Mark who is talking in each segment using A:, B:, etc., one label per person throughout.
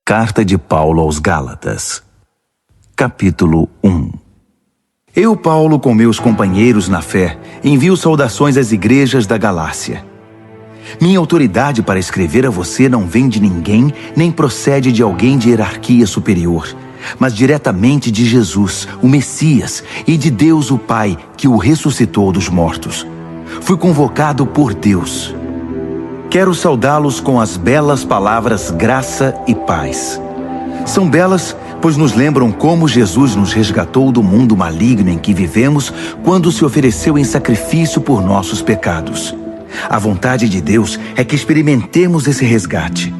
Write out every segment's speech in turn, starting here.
A: Carta de Paulo aos Gálatas, capítulo 1. Eu, Paulo, com meus companheiros na fé, envio saudações às igrejas da Galácia. Minha autoridade para escrever a você não vem de ninguém, nem procede de alguém de hierarquia superior, mas diretamente de Jesus, o Messias, e de Deus o Pai, que o ressuscitou dos mortos. Fui convocado por Deus. Quero saudá-los com as belas palavras graça e paz. São belas, pois nos lembram como Jesus nos resgatou do mundo maligno em que vivemos quando se ofereceu em sacrifício por nossos pecados. A vontade de Deus é que experimentemos esse resgate.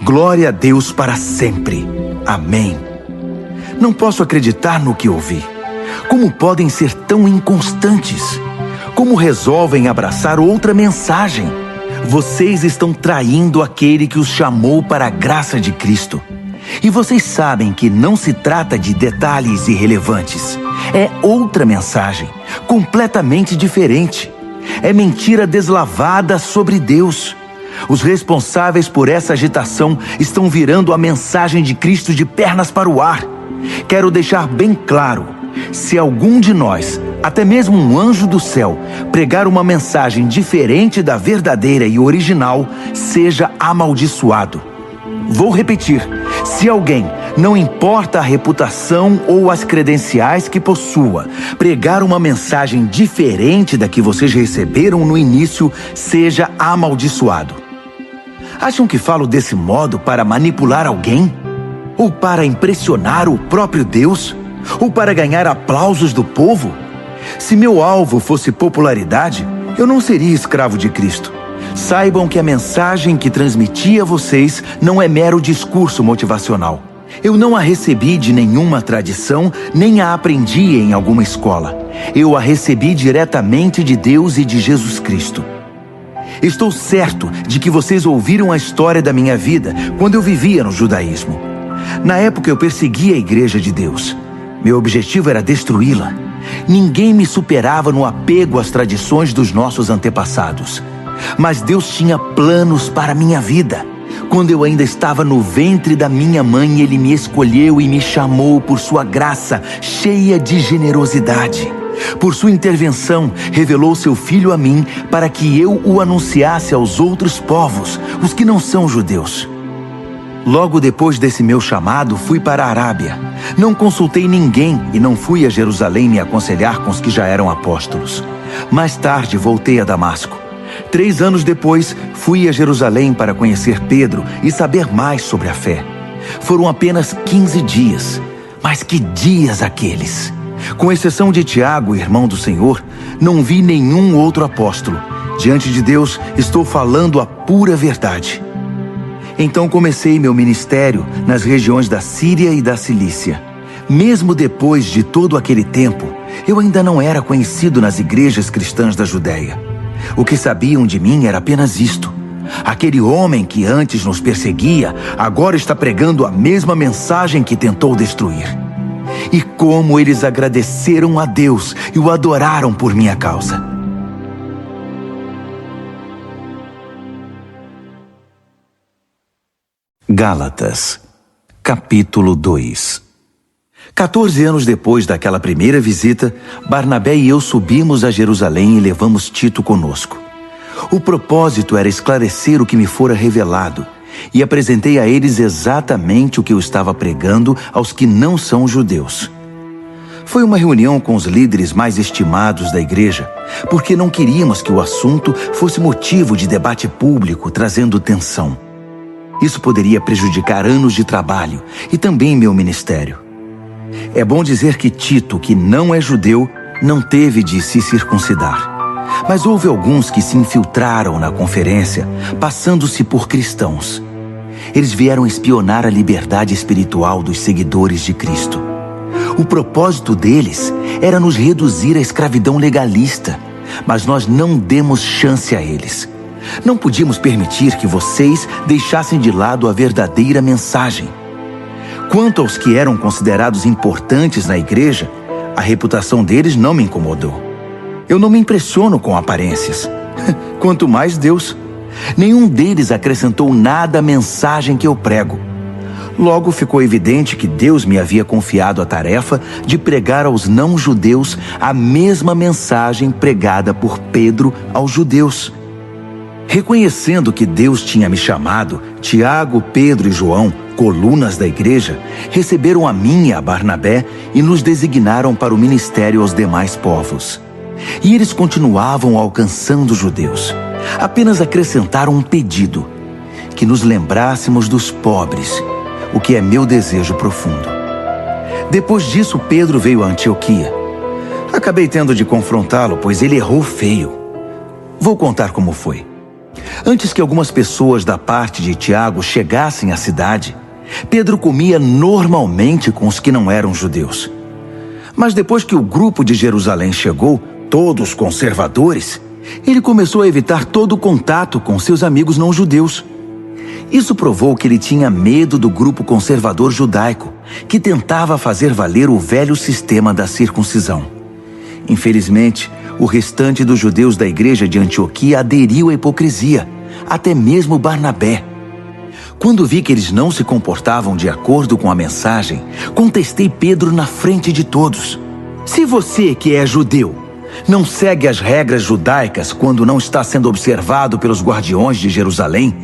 A: Glória a Deus para sempre. Amém. Não posso acreditar no que ouvi. Como podem ser tão inconstantes? Como resolvem abraçar outra mensagem? Vocês estão traindo aquele que os chamou para a graça de Cristo. E vocês sabem que não se trata de detalhes irrelevantes. É outra mensagem, completamente diferente. É mentira deslavada sobre Deus. Os responsáveis por essa agitação estão virando a mensagem de Cristo de pernas para o ar. Quero deixar bem claro, se algum de nós, até mesmo um anjo do céu, pregar uma mensagem diferente da verdadeira e original, seja amaldiçoado. Vou repetir, se alguém, não importa a reputação ou as credenciais que possua, pregar uma mensagem diferente da que vocês receberam no início, seja amaldiçoado. Acham que falo desse modo para manipular alguém? Ou para impressionar o próprio Deus? Ou para ganhar aplausos do povo? Se meu alvo fosse popularidade, eu não seria escravo de Cristo. Saibam que a mensagem que transmiti a vocês não é mero discurso motivacional. Eu não a recebi de nenhuma tradição, nem a aprendi em alguma escola. Eu a recebi diretamente de Deus e de Jesus Cristo. Estou certo de que vocês ouviram a história da minha vida quando eu vivia no judaísmo. Na época eu perseguia a igreja de Deus. Meu objetivo era destruí-la. Ninguém me superava no apego às tradições dos nossos antepassados. Mas Deus tinha planos para a minha vida. Quando eu ainda estava no ventre da minha mãe, Ele me escolheu e me chamou por sua graça, cheia de generosidade. Por sua intervenção, revelou seu Filho a mim para que eu o anunciasse aos outros povos, os que não são judeus. Logo depois desse meu chamado, fui para a Arábia. Não consultei ninguém e não fui a Jerusalém me aconselhar com os que já eram apóstolos. Mais tarde, voltei a Damasco. 3 anos depois, fui a Jerusalém para conhecer Pedro e saber mais sobre a fé. Foram apenas 15 dias, mas que dias aqueles! Com exceção de Tiago, irmão do Senhor, não vi nenhum outro apóstolo. Diante de Deus, estou falando a pura verdade. Então comecei meu ministério nas regiões da Síria e da Cilícia. Mesmo depois de todo aquele tempo, eu ainda não era conhecido nas igrejas cristãs da Judéia. O que sabiam de mim era apenas isto: aquele homem que antes nos perseguia, agora está pregando a mesma mensagem que tentou destruir. E como eles agradeceram a Deus e o adoraram por minha causa. Gálatas, capítulo 2. 14 anos depois daquela primeira visita, Barnabé e eu subimos a Jerusalém e levamos Tito conosco. O propósito era esclarecer o que me fora revelado, e apresentei a eles exatamente o que eu estava pregando aos que não são judeus. Foi uma reunião com os líderes mais estimados da igreja, porque não queríamos que o assunto fosse motivo de debate público, trazendo tensão. Isso poderia prejudicar anos de trabalho e também meu ministério. É bom dizer que Tito, que não é judeu, não teve de se circuncidar. Mas houve alguns que se infiltraram na conferência, passando-se por cristãos. Eles vieram espionar a liberdade espiritual dos seguidores de Cristo. O propósito deles era nos reduzir à escravidão legalista, mas nós não demos chance a eles. Não podíamos permitir que vocês deixassem de lado a verdadeira mensagem. Quanto aos que eram considerados importantes na igreja, a reputação deles não me incomodou. Eu não me impressiono com aparências. Quanto mais Deus. Nenhum deles acrescentou nada à mensagem que eu prego. Logo ficou evidente que Deus me havia confiado a tarefa de pregar aos não-judeus a mesma mensagem pregada por Pedro aos judeus. Reconhecendo que Deus tinha me chamado, Tiago, Pedro e João, colunas da igreja, receberam a mim e a Barnabé e nos designaram para o ministério aos demais povos. E eles continuavam alcançando os judeus. Apenas acrescentaram um pedido: que nos lembrássemos dos pobres, o que é meu desejo profundo. Depois disso, Pedro veio a Antioquia. Acabei tendo de confrontá-lo, pois ele errou feio. Vou contar como foi. Antes que algumas pessoas da parte de Tiago chegassem à cidade, Pedro comia normalmente com os que não eram judeus. Mas depois que o grupo de Jerusalém chegou, todos conservadores, ele começou a evitar todo contato com seus amigos não-judeus. Isso provou que ele tinha medo do grupo conservador judaico, que tentava fazer valer o velho sistema da circuncisão. Infelizmente, o restante dos judeus da igreja de Antioquia aderiu à hipocrisia, até mesmo Barnabé. Quando vi que eles não se comportavam de acordo com a mensagem, contestei Pedro na frente de todos. Se você, que é judeu, não segue as regras judaicas quando não está sendo observado pelos guardiões de Jerusalém,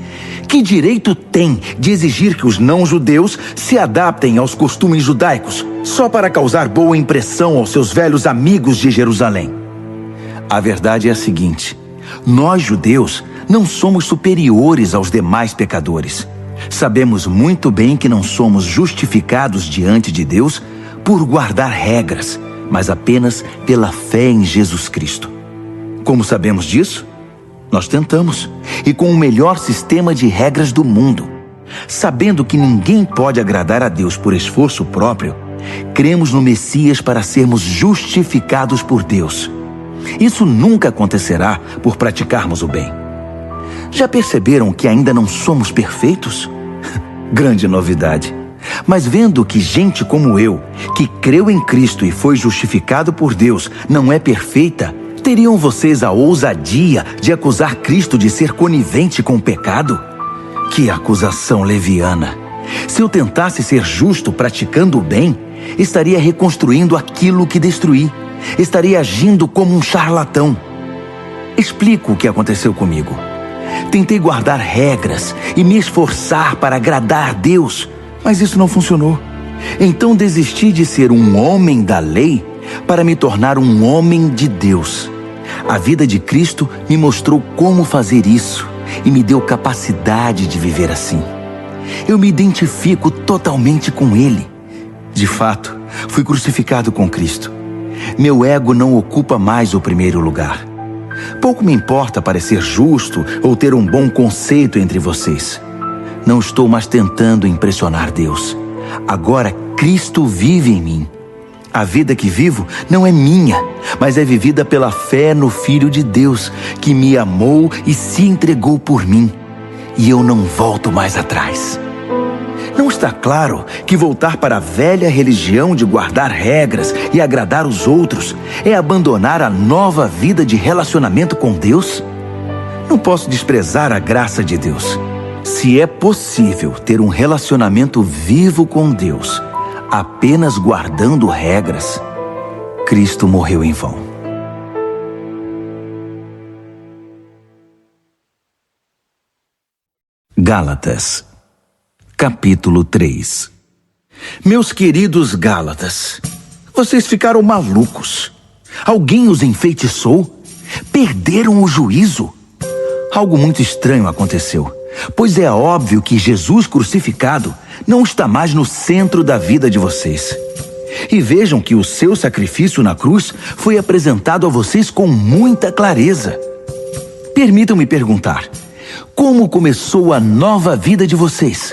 A: que direito tem de exigir que os não-judeus se adaptem aos costumes judaicos, só para causar boa impressão aos seus velhos amigos de Jerusalém? A verdade é a seguinte: nós, judeus, não somos superiores aos demais pecadores. Sabemos muito bem que não somos justificados diante de Deus por guardar regras, mas apenas pela fé em Jesus Cristo. Como sabemos disso? Nós tentamos, e com o melhor sistema de regras do mundo. Sabendo que ninguém pode agradar a Deus por esforço próprio, cremos no Messias para sermos justificados por Deus. Isso nunca acontecerá por praticarmos o bem. Já perceberam que ainda não somos perfeitos? Grande novidade. Mas vendo que gente como eu, que creu em Cristo e foi justificado por Deus, não é perfeita, teriam vocês a ousadia de acusar Cristo de ser conivente com o pecado? Que acusação leviana! Se eu tentasse ser justo praticando o bem, estaria reconstruindo aquilo que destruí. Estaria agindo como um charlatão. Explico o que aconteceu comigo. Tentei guardar regras e me esforçar para agradar a Deus, mas isso não funcionou. Então desisti de ser um homem da lei para me tornar um homem de Deus. A vida de Cristo me mostrou como fazer isso e me deu capacidade de viver assim. Eu me identifico totalmente com Ele. De fato, fui crucificado com Cristo. Meu ego não ocupa mais o primeiro lugar. Pouco me importa parecer justo ou ter um bom conceito entre vocês. Não estou mais tentando impressionar Deus. Agora Cristo vive em mim. A vida que vivo não é minha, mas é vivida pela fé no Filho de Deus, que me amou e se entregou por mim. E eu não volto mais atrás. Não está claro que voltar para a velha religião de guardar regras e agradar os outros é abandonar a nova vida de relacionamento com Deus? Não posso desprezar a graça de Deus. Se é possível ter um relacionamento vivo com Deus apenas guardando regras, Cristo morreu em vão. Gálatas, capítulo 3. Meus queridos Gálatas, vocês ficaram malucos. Alguém os enfeitiçou? Perderam o juízo? Algo muito estranho aconteceu, pois é óbvio que Jesus crucificado não está mais no centro da vida de vocês. E vejam que o seu sacrifício na cruz foi apresentado a vocês com muita clareza. Permitam-me perguntar: como começou a nova vida de vocês?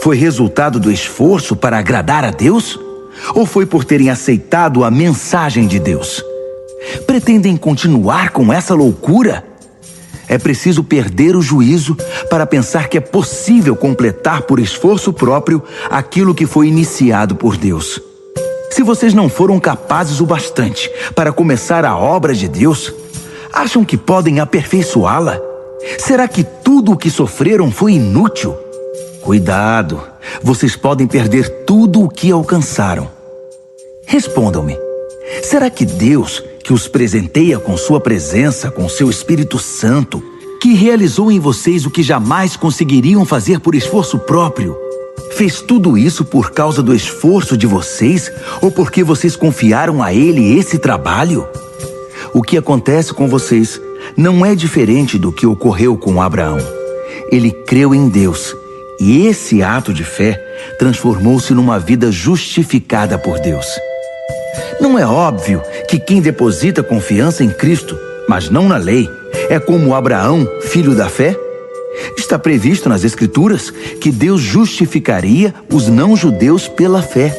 A: Foi resultado do esforço para agradar a Deus? Ou foi por terem aceitado a mensagem de Deus? Pretendem continuar com essa loucura? É preciso perder o juízo para pensar que é possível completar por esforço próprio aquilo que foi iniciado por Deus. Se vocês não foram capazes o bastante para começar a obra de Deus, acham que podem aperfeiçoá-la? Será que tudo o que sofreram foi inútil? Cuidado, vocês podem perder tudo o que alcançaram. Respondam-me, será que Deus, que os presenteia com sua presença, com seu Espírito Santo, que realizou em vocês o que jamais conseguiriam fazer por esforço próprio, fez tudo isso por causa do esforço de vocês ou porque vocês confiaram a Ele esse trabalho? O que acontece com vocês não é diferente do que ocorreu com Abraão. Ele creu em Deus e esse ato de fé transformou-se numa vida justificada por Deus. Não é óbvio que quem deposita confiança em Cristo, mas não na lei, é como Abraão, filho da fé? Está previsto nas Escrituras que Deus justificaria os não-judeus pela fé.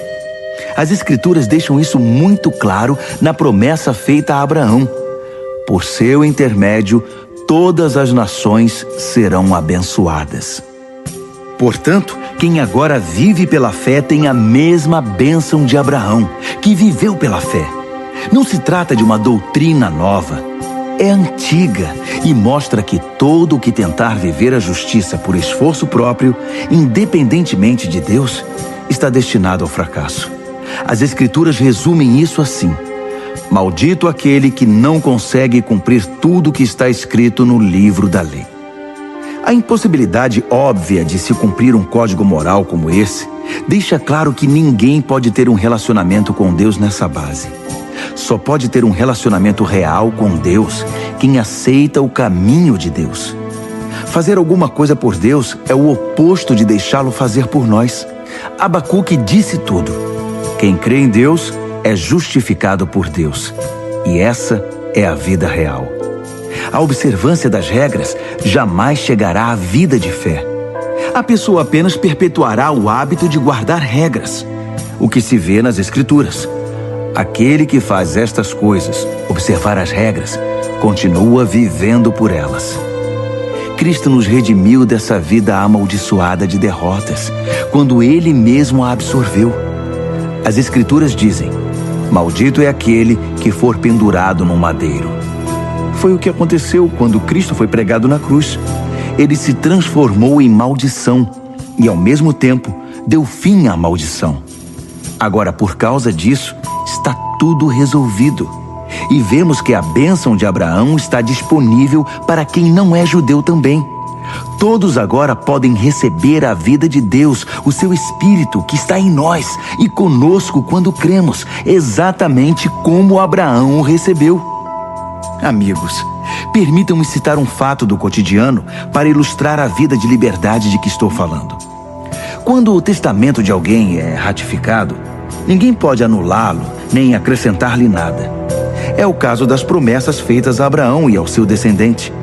A: As Escrituras deixam isso muito claro na promessa feita a Abraão. Por seu intermédio, todas as nações serão abençoadas. Portanto, quem agora vive pela fé tem a mesma bênção de Abraão, que viveu pela fé. Não se trata de uma doutrina nova. É antiga e mostra que todo o que tentar viver a justiça por esforço próprio, independentemente de Deus, está destinado ao fracasso. As Escrituras resumem isso assim: maldito aquele que não consegue cumprir tudo o que está escrito no livro da lei. A impossibilidade óbvia de se cumprir um código moral como esse deixa claro que ninguém pode ter um relacionamento com Deus nessa base. Só pode ter um relacionamento real com Deus quem aceita o caminho de Deus. Fazer alguma coisa por Deus é o oposto de deixá-lo fazer por nós. Abacuque disse tudo. Quem crê em Deus é justificado por Deus. E essa é a vida real. A observância das regras jamais chegará à vida de fé. A pessoa apenas perpetuará o hábito de guardar regras, o que se vê nas Escrituras. Aquele que faz estas coisas, observar as regras, continua vivendo por elas. Cristo nos redimiu dessa vida amaldiçoada de derrotas, quando Ele mesmo a absorveu. As Escrituras dizem: maldito é aquele que for pendurado no madeiro. Foi o que aconteceu quando Cristo foi pregado na cruz. Ele se transformou em maldição e, ao mesmo tempo, deu fim à maldição. Agora, por causa disso, está tudo resolvido. E vemos que a bênção de Abraão está disponível para quem não é judeu também. Todos agora podem receber a vida de Deus, o seu Espírito que está em nós e conosco quando cremos, exatamente como Abraão o recebeu. Amigos, permitam-me citar um fato do cotidiano para ilustrar a vida de liberdade de que estou falando. Quando o testamento de alguém é ratificado, ninguém pode anulá-lo nem acrescentar-lhe nada. É o caso das promessas feitas a Abraão e ao seu descendente.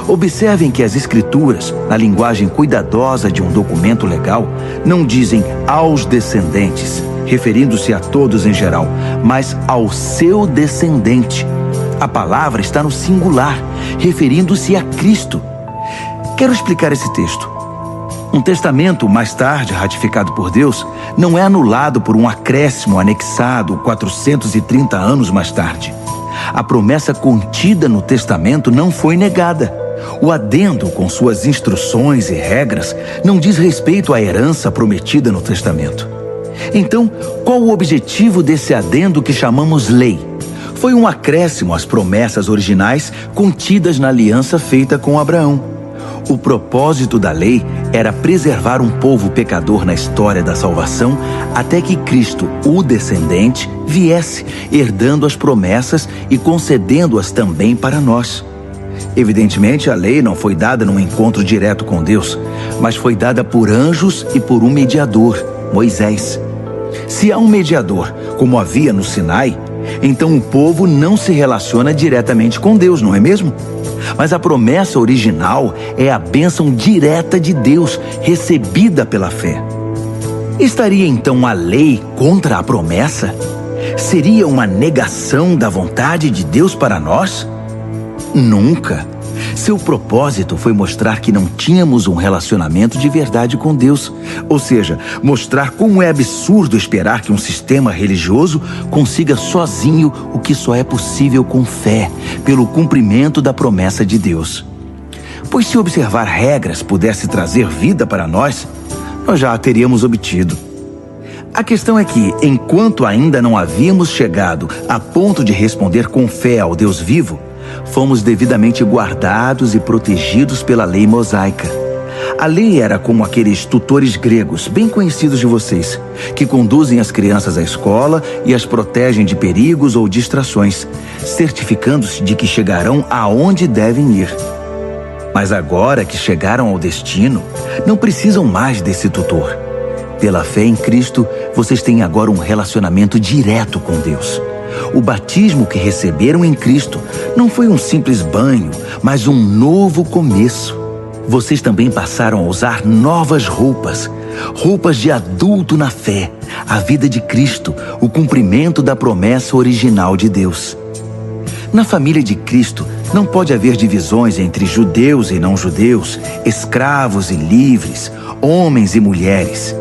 A: Observem que as Escrituras, na linguagem cuidadosa de um documento legal, não dizem aos descendentes, referindo-se a todos em geral, mas ao seu descendente. A palavra está no singular, referindo-se a Cristo. Quero explicar esse texto. Um testamento, mais tarde ratificado por Deus, não é anulado por um acréscimo anexado 430 anos mais tarde. A promessa contida no testamento não foi negada. O adendo, com suas instruções e regras, não diz respeito à herança prometida no testamento. Então, qual o objetivo desse adendo que chamamos lei? Foi um acréscimo às promessas originais contidas na aliança feita com Abraão. O propósito da lei era preservar um povo pecador na história da salvação até que Cristo, o descendente, viesse, herdando as promessas e concedendo-as também para nós. Evidentemente, a lei não foi dada num encontro direto com Deus, mas foi dada por anjos e por um mediador, Moisés. Se há um mediador, como havia no Sinai, então o povo não se relaciona diretamente com Deus, não é mesmo? Mas a promessa original é a bênção direta de Deus, recebida pela fé. Estaria então a lei contra a promessa? Seria uma negação da vontade de Deus para nós? Nunca. Seu propósito foi mostrar que não tínhamos um relacionamento de verdade com Deus. Ou seja, mostrar como é absurdo esperar que um sistema religioso consiga sozinho o que só é possível com fé, pelo cumprimento da promessa de Deus. Pois se observar regras pudesse trazer vida para nós, nós já a teríamos obtido. A questão é que, enquanto ainda não havíamos chegado a ponto de responder com fé ao Deus vivo, fomos devidamente guardados e protegidos pela lei mosaica. A lei era como aqueles tutores gregos, bem conhecidos de vocês, que conduzem as crianças à escola e as protegem de perigos ou distrações, certificando-se de que chegarão aonde devem ir. Mas agora que chegaram ao destino, não precisam mais desse tutor. Pela fé em Cristo, vocês têm agora um relacionamento direto com Deus. O batismo que receberam em Cristo não foi um simples banho, mas um novo começo. Vocês também passaram a usar novas roupas, roupas de adulto na fé, a vida de Cristo, o cumprimento da promessa original de Deus. Na família de Cristo, não pode haver divisões entre judeus e não-judeus, escravos e livres, homens e mulheres.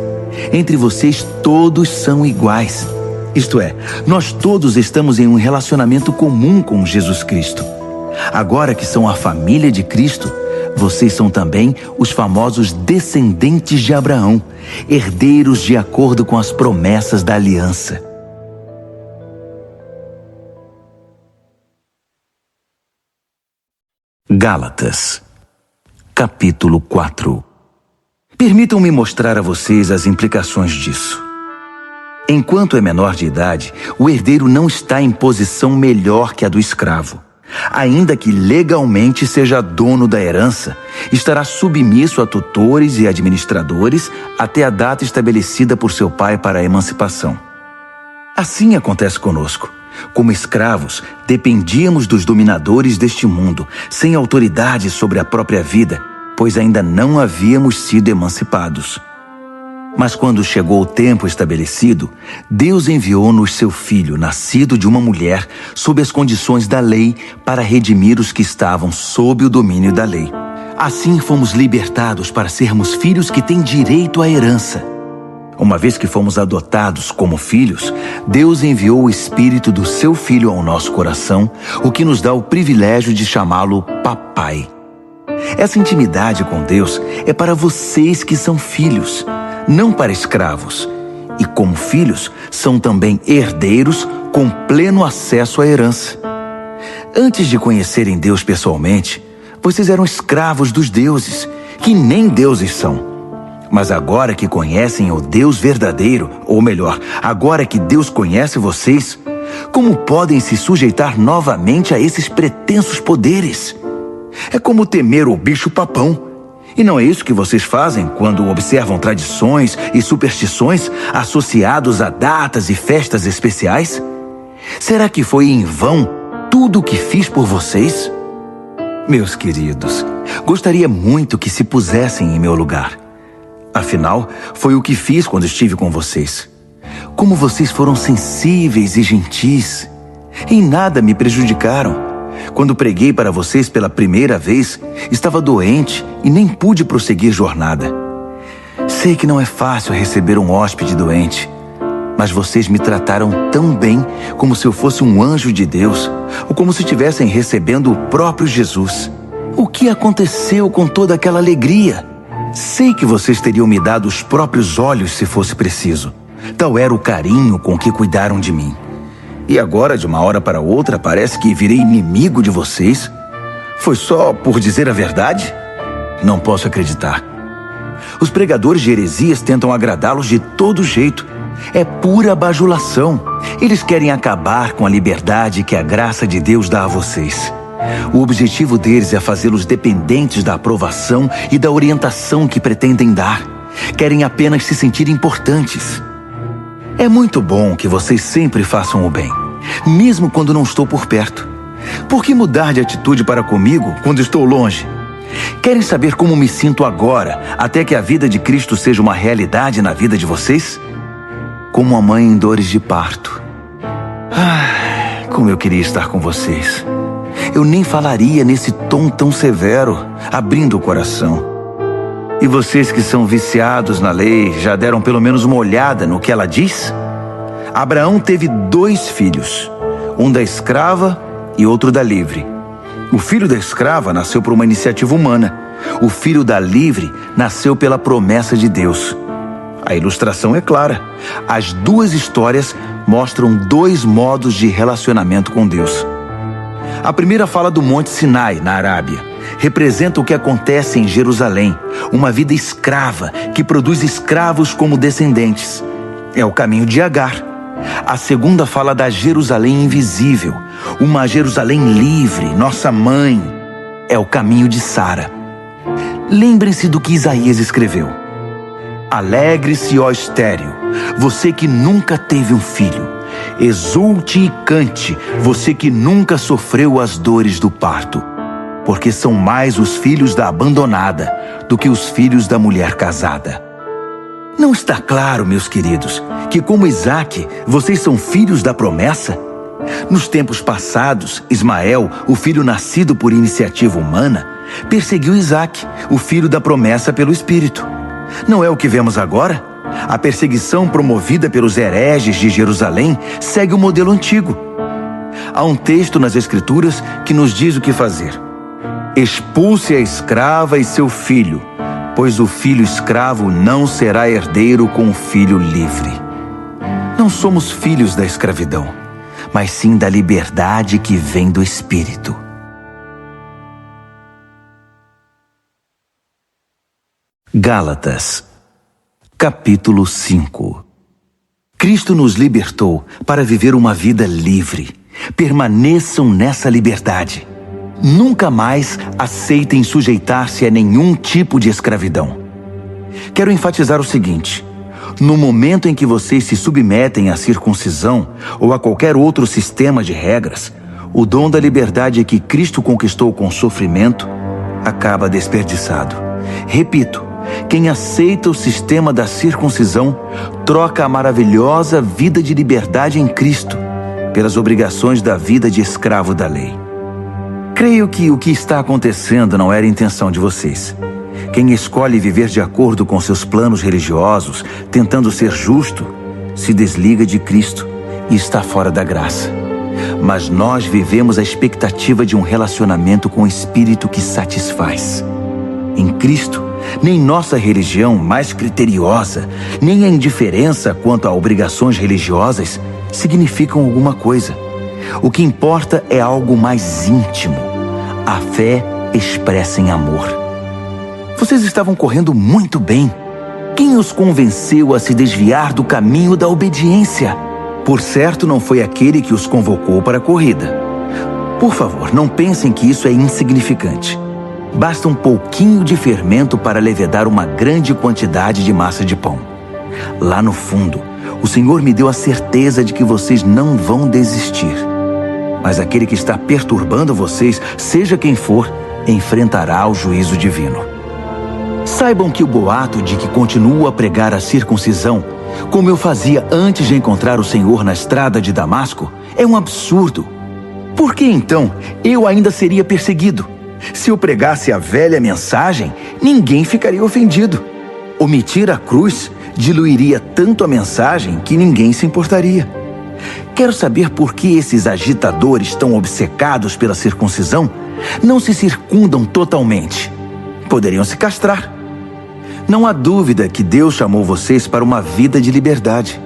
A: Entre vocês, todos são iguais. Isto é, nós todos estamos em um relacionamento comum com Jesus Cristo. Agora que são a família de Cristo, vocês são também os famosos descendentes de Abraão, herdeiros de acordo com as promessas da aliança. Gálatas, capítulo 4. Permitam-me mostrar a vocês as implicações disso. Enquanto é menor de idade, o herdeiro não está em posição melhor que a do escravo. Ainda que legalmente seja dono da herança, estará submisso a tutores e administradores até a data estabelecida por seu pai para a emancipação. Assim acontece conosco. Como escravos, dependíamos dos dominadores deste mundo, sem autoridade sobre a própria vida, pois ainda não havíamos sido emancipados. Mas quando chegou o tempo estabelecido, Deus enviou-nos seu Filho, nascido de uma mulher, sob as condições da lei, para redimir os que estavam sob o domínio da lei. Assim fomos libertados para sermos filhos que têm direito à herança. Uma vez que fomos adotados como filhos, Deus enviou o Espírito do seu Filho ao nosso coração, o que nos dá o privilégio de chamá-lo Papai. Essa intimidade com Deus é para vocês que são filhos, não para escravos. E como filhos, são também herdeiros com pleno acesso à herança. Antes de conhecerem Deus pessoalmente, vocês eram escravos dos deuses, que nem deuses são. Mas agora que conhecem o Deus verdadeiro, ou melhor, agora que Deus conhece vocês, como podem se sujeitar novamente a esses pretensos poderes? É como temer o bicho-papão. E não é isso que vocês fazem quando observam tradições e superstições associados a datas e festas especiais? Será que foi em vão tudo o que fiz por vocês? Meus queridos, gostaria muito que se pusessem em meu lugar. Afinal, foi o que fiz quando estive com vocês. Como vocês foram sensíveis e gentis. Em nada me prejudicaram. Quando preguei para vocês pela primeira vez, estava doente e nem pude prosseguir jornada. Sei que não é fácil receber um hóspede doente, mas vocês me trataram tão bem como se eu fosse um anjo de Deus, ou como se estivessem recebendo o próprio Jesus. O que aconteceu com toda aquela alegria? Sei que vocês teriam me dado os próprios olhos se fosse preciso. Tal era o carinho com que cuidaram de mim. E agora, de uma hora para outra, parece que virei inimigo de vocês? Foi só por dizer a verdade? Não posso acreditar. Os pregadores de heresias tentam agradá-los de todo jeito. É pura bajulação. Eles querem acabar com a liberdade que a graça de Deus dá a vocês. O objetivo deles é fazê-los dependentes da aprovação e da orientação que pretendem dar. Querem apenas se sentir importantes. É muito bom que vocês sempre façam o bem, mesmo quando não estou por perto. Por que mudar de atitude para comigo quando estou longe? Querem saber como me sinto agora, até que a vida de Cristo seja uma realidade na vida de vocês? Como uma mãe em dores de parto. Como eu queria estar com vocês. Eu nem falaria nesse tom tão severo, abrindo o coração. E vocês que são viciados na lei, já deram pelo menos uma olhada no que ela diz? Abraão teve 2 filhos, um da escrava e outro da livre. O filho da escrava nasceu por uma iniciativa humana. O filho da livre nasceu pela promessa de Deus. A ilustração é clara. As duas histórias mostram dois modos de relacionamento com Deus. A primeira fala do Monte Sinai, na Arábia. Representa o que acontece em Jerusalém, uma vida escrava que produz escravos como descendentes. É o caminho de Agar. A segunda fala da Jerusalém invisível, uma Jerusalém livre, nossa mãe. É o caminho de Sara. Lembrem-se do que Isaías escreveu. Alegre-se, ó estéril, você que nunca teve um filho. Exulte e cante, você que nunca sofreu as dores do parto. Porque são mais os filhos da abandonada do que os filhos da mulher casada. Não está claro, meus queridos, que como Isaque, vocês são filhos da promessa? Nos tempos passados, Ismael, o filho nascido por iniciativa humana, perseguiu Isaque, o filho da promessa pelo Espírito. Não é o que vemos agora? A perseguição promovida pelos hereges de Jerusalém segue o modelo antigo. Há um texto nas Escrituras que nos diz o que fazer. Expulse a escrava e seu filho, pois o filho escravo não será herdeiro com o filho livre. Não somos filhos da escravidão, mas sim da liberdade que vem do Espírito. Gálatas, capítulo 5. Cristo nos libertou para viver uma vida livre. Permaneçam nessa liberdade. Nunca mais aceitem sujeitar-se a nenhum tipo de escravidão. Quero enfatizar o seguinte: no momento em que vocês se submetem à circuncisão ou a qualquer outro sistema de regras, o dom da liberdade que Cristo conquistou com sofrimento acaba desperdiçado. Repito, quem aceita o sistema da circuncisão troca a maravilhosa vida de liberdade em Cristo pelas obrigações da vida de escravo da lei. Creio que o que está acontecendo não era a intenção de vocês. Quem escolhe viver de acordo com seus planos religiosos, tentando ser justo, se desliga de Cristo e está fora da graça. Mas nós vivemos a expectativa de um relacionamento com o Espírito que satisfaz. Em Cristo, nem nossa religião mais criteriosa, nem a indiferença quanto a obrigações religiosas significam alguma coisa. O que importa é algo mais íntimo. A fé expressa em amor. Vocês estavam correndo muito bem. Quem os convenceu a se desviar do caminho da obediência? Por certo, não foi aquele que os convocou para a corrida. Por favor, não pensem que isso é insignificante. Basta um pouquinho de fermento para levedar uma grande quantidade de massa de pão. Lá no fundo, o Senhor me deu a certeza de que vocês não vão desistir. Mas aquele que está perturbando vocês, seja quem for, enfrentará o juízo divino. Saibam que o boato de que continuo a pregar a circuncisão, como eu fazia antes de encontrar o Senhor na estrada de Damasco, é um absurdo. Por que então eu ainda seria perseguido? Se eu pregasse a velha mensagem, ninguém ficaria ofendido. Omitir a cruz diluiria tanto a mensagem que ninguém se importaria. Quero saber por que esses agitadores tão obcecados pela circuncisão não se circundam totalmente. Poderiam se castrar. Não há dúvida que Deus chamou vocês para uma vida de liberdade.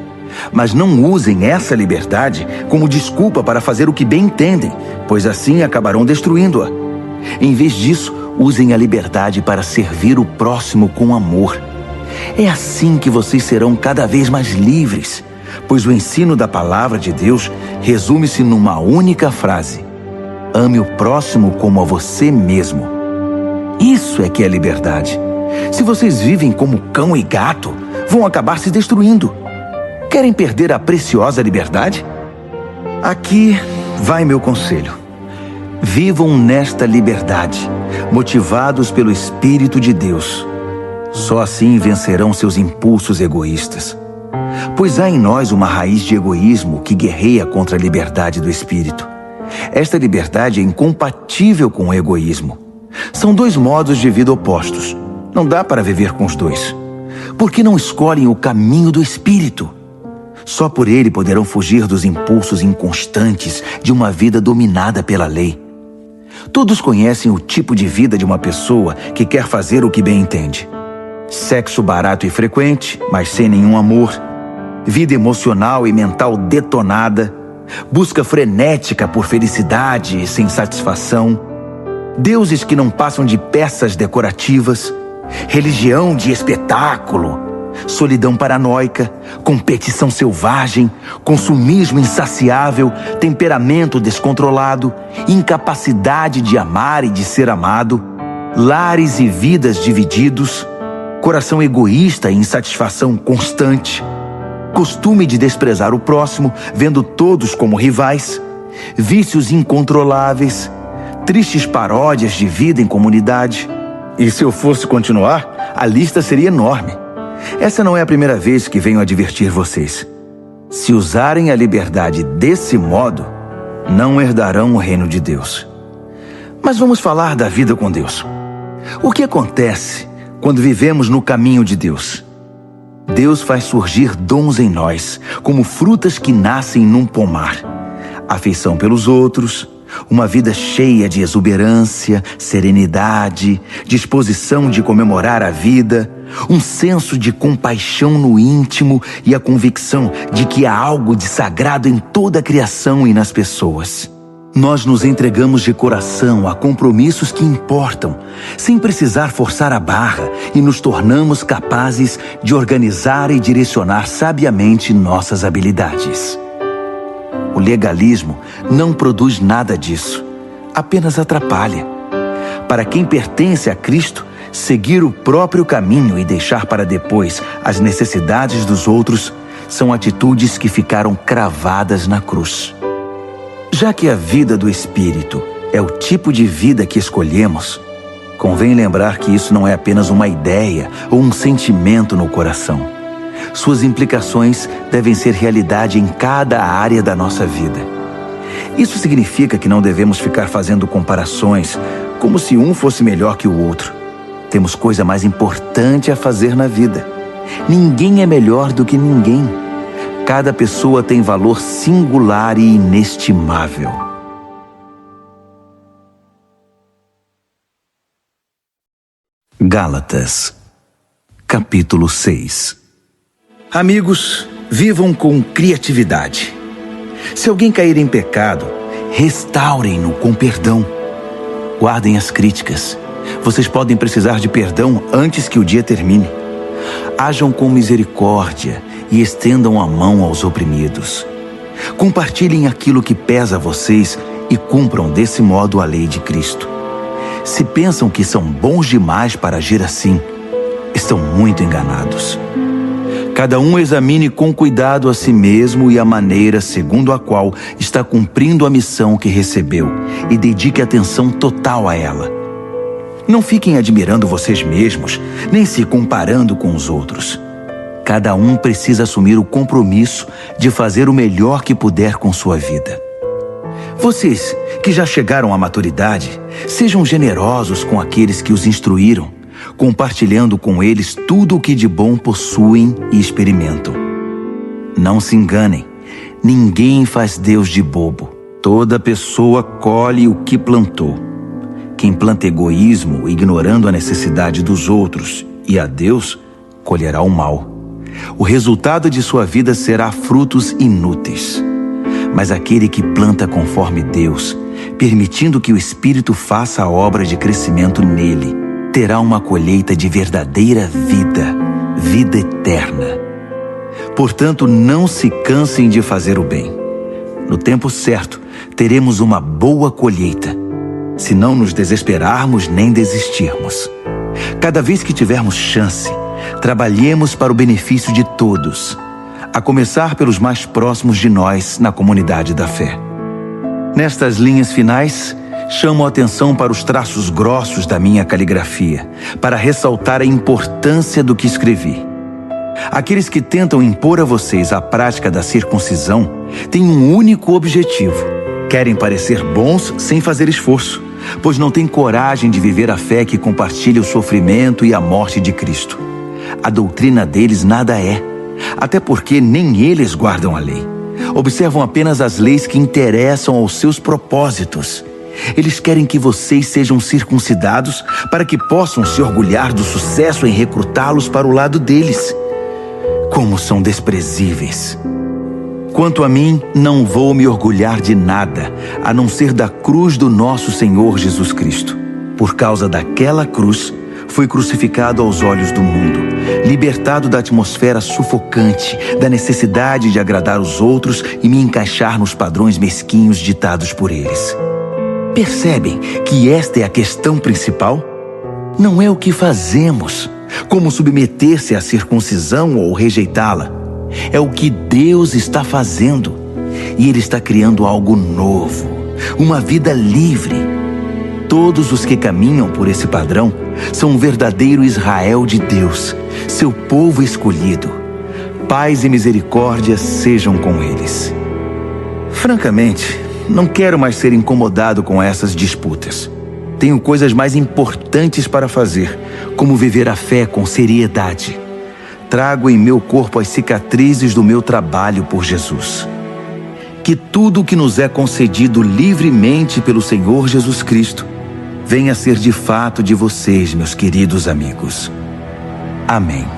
A: Mas não usem essa liberdade como desculpa para fazer o que bem entendem, pois assim acabarão destruindo-a. Em vez disso, usem a liberdade para servir o próximo com amor. É assim que vocês serão cada vez mais livres, pois o ensino da palavra de Deus resume-se numa única frase: ame o próximo como a você mesmo. Isso é que é liberdade. Se vocês vivem como cão e gato, vão acabar se destruindo. Querem perder a preciosa liberdade? Aqui vai meu conselho. Vivam nesta liberdade, motivados pelo Espírito de Deus. Só assim vencerão seus impulsos egoístas. Pois há em nós uma raiz de egoísmo que guerreia contra a liberdade do Espírito. Esta liberdade é incompatível com o egoísmo. São dois modos de vida opostos. Não dá para viver com os dois. Por que não escolhem o caminho do Espírito? Só por ele poderão fugir dos impulsos inconstantes de uma vida dominada pela lei. Todos conhecem o tipo de vida de uma pessoa que quer fazer o que bem entende. Sexo barato e frequente, mas sem nenhum amor. Vida emocional e mental detonada. Busca frenética por felicidade e sem satisfação. Deuses que não passam de peças decorativas. Religião de espetáculo. Solidão paranoica, competição selvagem, consumismo insaciável, temperamento descontrolado, incapacidade de amar e de ser amado, lares e vidas divididos, coração egoísta e insatisfação constante, costume de desprezar o próximo, vendo todos como rivais, vícios incontroláveis, tristes paródias de vida em comunidade. E se eu fosse continuar, a lista seria enorme. Essa não é a primeira vez que venho advertir vocês. Se usarem a liberdade desse modo, não herdarão o reino de Deus. Mas vamos falar da vida com Deus. O que acontece quando vivemos no caminho de Deus? Deus faz surgir dons em nós, como frutas que nascem num pomar. Afeição pelos outros, uma vida cheia de exuberância, serenidade, disposição de comemorar a vida, um senso de compaixão no íntimo e a convicção de que há algo de sagrado em toda a criação e nas pessoas. Nós nos entregamos de coração a compromissos que importam, sem precisar forçar a barra, e nos tornamos capazes de organizar e direcionar sabiamente nossas habilidades. O legalismo não produz nada disso, apenas atrapalha. Para quem pertence a Cristo, seguir o próprio caminho e deixar para depois as necessidades dos outros são atitudes que ficaram cravadas na cruz. Já que a vida do Espírito é o tipo de vida que escolhemos, convém lembrar que isso não é apenas uma ideia ou um sentimento no coração. Suas implicações devem ser realidade em cada área da nossa vida. Isso significa que não devemos ficar fazendo comparações como se um fosse melhor que o outro. Temos coisa mais importante a fazer na vida. Ninguém é melhor do que ninguém. Cada pessoa tem valor singular e inestimável. Gálatas, capítulo 6. Amigos, vivam com criatividade. Se alguém cair em pecado, restaurem-no com perdão. Guardem as críticas. Vocês podem precisar de perdão antes que o dia termine. Ajam com misericórdia e estendam a mão aos oprimidos. Compartilhem aquilo que pesa a vocês e cumpram desse modo a lei de Cristo. Se pensam que são bons demais para agir assim, estão muito enganados. Cada um examine com cuidado a si mesmo e a maneira segundo a qual está cumprindo a missão que recebeu e dedique atenção total a ela. Não fiquem admirando vocês mesmos, nem se comparando com os outros. Cada um precisa assumir o compromisso de fazer o melhor que puder com sua vida. Vocês que já chegaram à maturidade, sejam generosos com aqueles que os instruíram, compartilhando com eles tudo o que de bom possuem e experimentam. Não se enganem, ninguém faz Deus de bobo. Toda pessoa colhe o que plantou. Quem planta egoísmo, ignorando a necessidade dos outros e a Deus, colherá o mal. O resultado de sua vida será frutos inúteis. Mas aquele que planta conforme Deus, permitindo que o Espírito faça a obra de crescimento nele, terá uma colheita de verdadeira vida, vida eterna. Portanto, não se cansem de fazer o bem. No tempo certo, teremos uma boa colheita, se não nos desesperarmos nem desistirmos. Cada vez que tivermos chance, trabalhemos para o benefício de todos, a começar pelos mais próximos de nós na comunidade da fé. Nestas linhas finais, chamo a atenção para os traços grossos da minha caligrafia, para ressaltar a importância do que escrevi. Aqueles que tentam impor a vocês a prática da circuncisão têm um único objetivo: querem parecer bons sem fazer esforço, pois não têm coragem de viver a fé que compartilha o sofrimento e a morte de Cristo. A doutrina deles nada é, até porque nem eles guardam a lei. Observam apenas as leis que interessam aos seus propósitos Eles querem que vocês sejam circuncidados para que possam se orgulhar do sucesso em recrutá-los para o lado deles. Como são desprezíveis! Quanto a mim, não vou me orgulhar de nada, a não ser da cruz do nosso Senhor Jesus Cristo. Por causa daquela cruz, fui crucificado aos olhos do mundo, libertado da atmosfera sufocante, da necessidade de agradar os outros e me encaixar nos padrões mesquinhos ditados por eles. Percebem que esta é a questão principal? Não é o que fazemos, como submeter-se à circuncisão ou rejeitá-la. É o que Deus está fazendo. E Ele está criando algo novo, uma vida livre. Todos os que caminham por esse padrão são um verdadeiro Israel de Deus, seu povo escolhido. Paz e misericórdia sejam com eles. Francamente, não quero mais ser incomodado com essas disputas. Tenho coisas mais importantes para fazer, como viver a fé com seriedade. Trago em meu corpo as cicatrizes do meu trabalho por Jesus. Que tudo o que nos é concedido livremente pelo Senhor Jesus Cristo venha a ser de fato de vocês, meus queridos amigos. Amém.